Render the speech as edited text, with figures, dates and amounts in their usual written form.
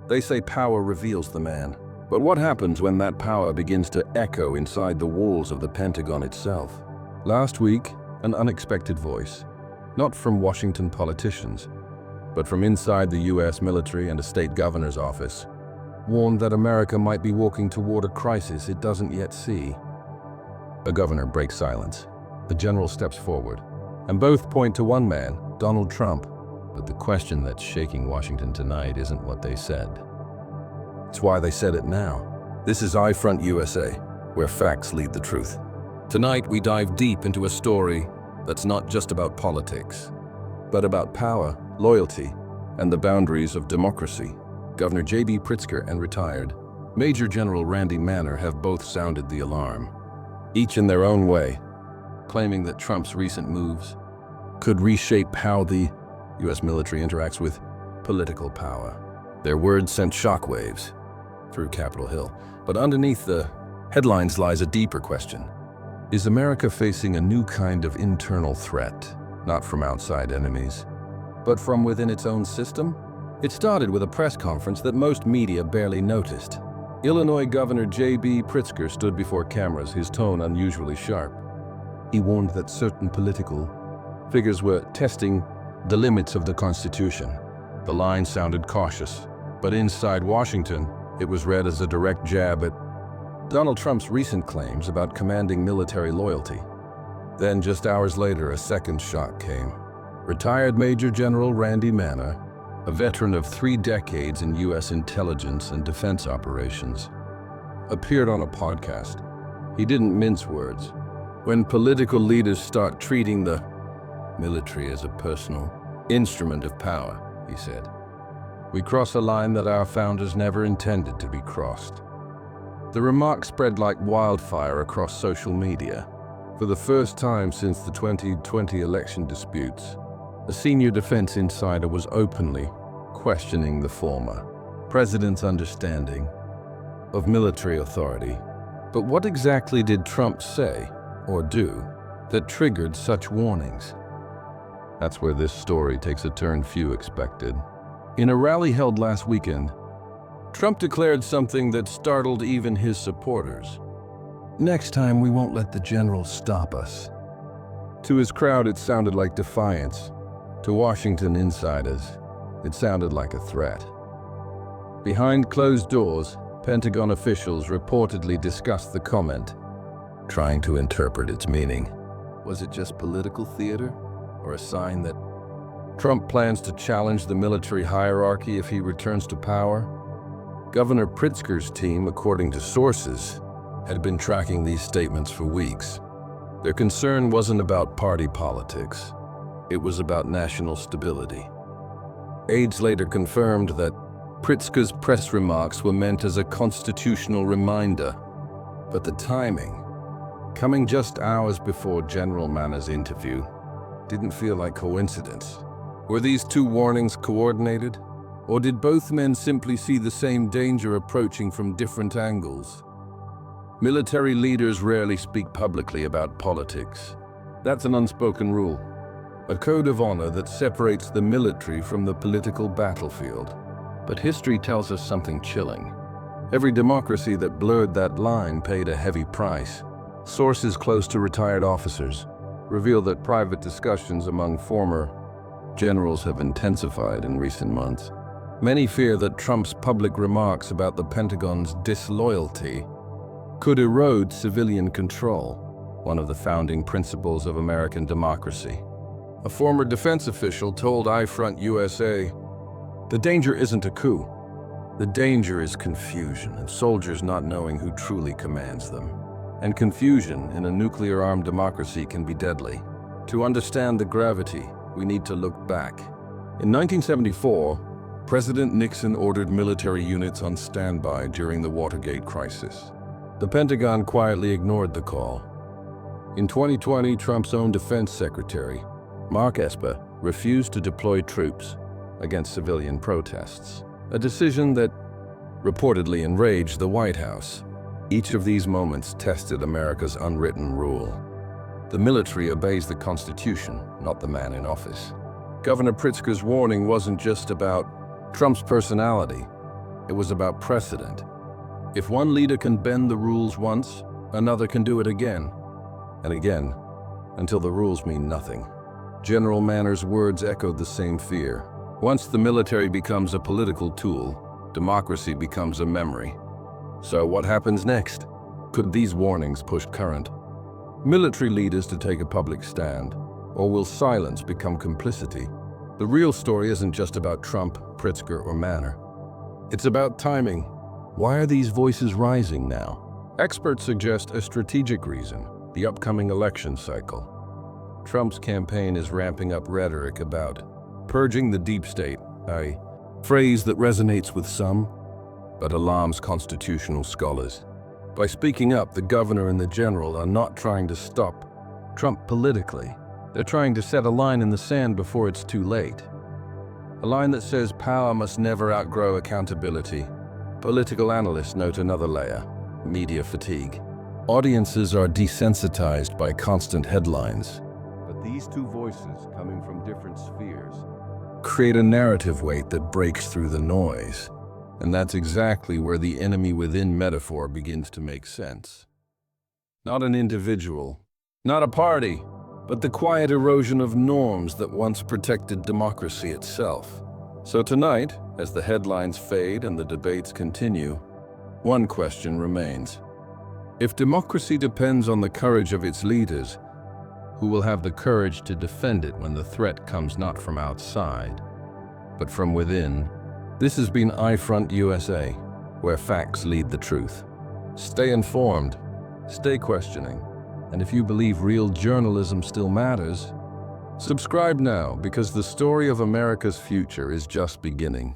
They say power reveals the man. But what happens when that power begins to echo inside the walls of the Pentagon itself? Last week, an unexpected voice, not from Washington politicians, but from inside the U.S. military and a state governor's office, warned that America might be walking toward a crisis it doesn't yet see. A governor breaks silence. The general steps forward, and both point to one man, Donald Trump. But the question that's shaking Washington tonight isn't what they said. It's why they said it now. This is Eyefront USA, where facts lead the truth. Tonight, we dive deep into a story that's not just about politics, but about power, loyalty, and the boundaries of democracy. Governor J.B. Pritzker and retired Major General Randy Manner have both sounded the alarm, each in their own way, claiming that Trump's recent moves could reshape how the U.S. military interacts with political power. Their words sent shockwaves through Capitol Hill. But underneath the headlines lies a deeper question. Is America facing a new kind of internal threat, not from outside enemies, but from within its own system? It started with a press conference that most media barely noticed. Illinois Governor J.B. Pritzker stood before cameras, his tone unusually sharp. He warned that certain political figures were testing the limits of the Constitution. The line sounded cautious, but inside Washington, it was read as a direct jab at Donald Trump's recent claims about commanding military loyalty. Then, just hours later, a second shock came. Retired Major General Randy Manner, a veteran of 3 decades in U.S. intelligence and defense operations, appeared on a podcast. He didn't mince words. When political leaders start treating the military as a personal instrument of power, he said, we cross a line that our founders never intended to be crossed. The remark spread like wildfire across social media. For the first time since the 2020 election disputes, a senior defense insider was openly questioning the former president's understanding of military authority. But what exactly did Trump say or do that triggered such warnings? That's where this story takes a turn few expected. In a rally held last weekend, Trump declared something that startled even his supporters. Next time, we won't let the generals stop us. To his crowd, it sounded like defiance. To Washington insiders, it sounded like a threat. Behind closed doors, Pentagon officials reportedly discussed the comment, trying to interpret its meaning. Was it just political theater, or a sign that Trump plans to challenge the military hierarchy if he returns to power? Governor Pritzker's team, according to sources, had been tracking these statements for weeks. Their concern wasn't about party politics. It was about national stability. Aides later confirmed that Pritzker's press remarks were meant as a constitutional reminder. But the timing, coming just hours before General Manner's interview, didn't feel like coincidence. Were these two warnings coordinated? Or did both men simply see the same danger approaching from different angles? Military leaders rarely speak publicly about politics. That's an unspoken rule, a code of honor that separates the military from the political battlefield. But history tells us something chilling. Every democracy that blurred that line paid a heavy price. Sources close to retired officers reveal that private discussions among former generals have intensified in recent months. Many fear that Trump's public remarks about the Pentagon's disloyalty could erode civilian control, one of the founding principles of American democracy. A former defense official told Eyefront USA, "The danger isn't a coup. The danger is confusion and soldiers not knowing who truly commands them. And confusion in a nuclear-armed democracy can be deadly. To understand the gravity, we need to look back. In 1974, President Nixon ordered military units on standby during the Watergate crisis. The Pentagon quietly ignored the call. In 2020, Trump's own defense secretary, Mark Esper, refused to deploy troops against civilian protests, a decision that reportedly enraged the White House. Each of these moments tested America's unwritten rule. The military obeys the Constitution, not the man in office. Governor Pritzker's warning wasn't just about Trump's personality. It was about precedent. If one leader can bend the rules once, another can do it again and again, until the rules mean nothing. General Manners' words echoed the same fear. Once the military becomes a political tool, democracy becomes a memory. So what happens next? Could these warnings push current military leaders to take a public stand, or will silence become complicity? The real story isn't just about Trump, Pritzker, or Manor. It's about timing. Why are these voices rising now? Experts suggest a strategic reason: the upcoming election cycle. Trump's campaign is ramping up rhetoric about purging the deep state, a phrase that resonates with some, but alarms constitutional scholars. By speaking up, the governor and the general are not trying to stop Trump politically. They're trying to set a line in the sand before it's too late. A line that says power must never outgrow accountability. Political analysts note another layer: media fatigue. Audiences are desensitized by constant headlines. But these two voices, coming from different spheres, create a narrative weight that breaks through the noise. And that's exactly where the enemy within metaphor begins to make sense. Not an individual, not a party, but the quiet erosion of norms that once protected democracy itself. So tonight, as the headlines fade and the debates continue, one question remains. If democracy depends on the courage of its leaders, who will have the courage to defend it when the threat comes not from outside, but from within? This has been Eyefront USA, where facts lead the truth. Stay informed, stay questioning, and if you believe real journalism still matters, subscribe now, because the story of America's future is just beginning.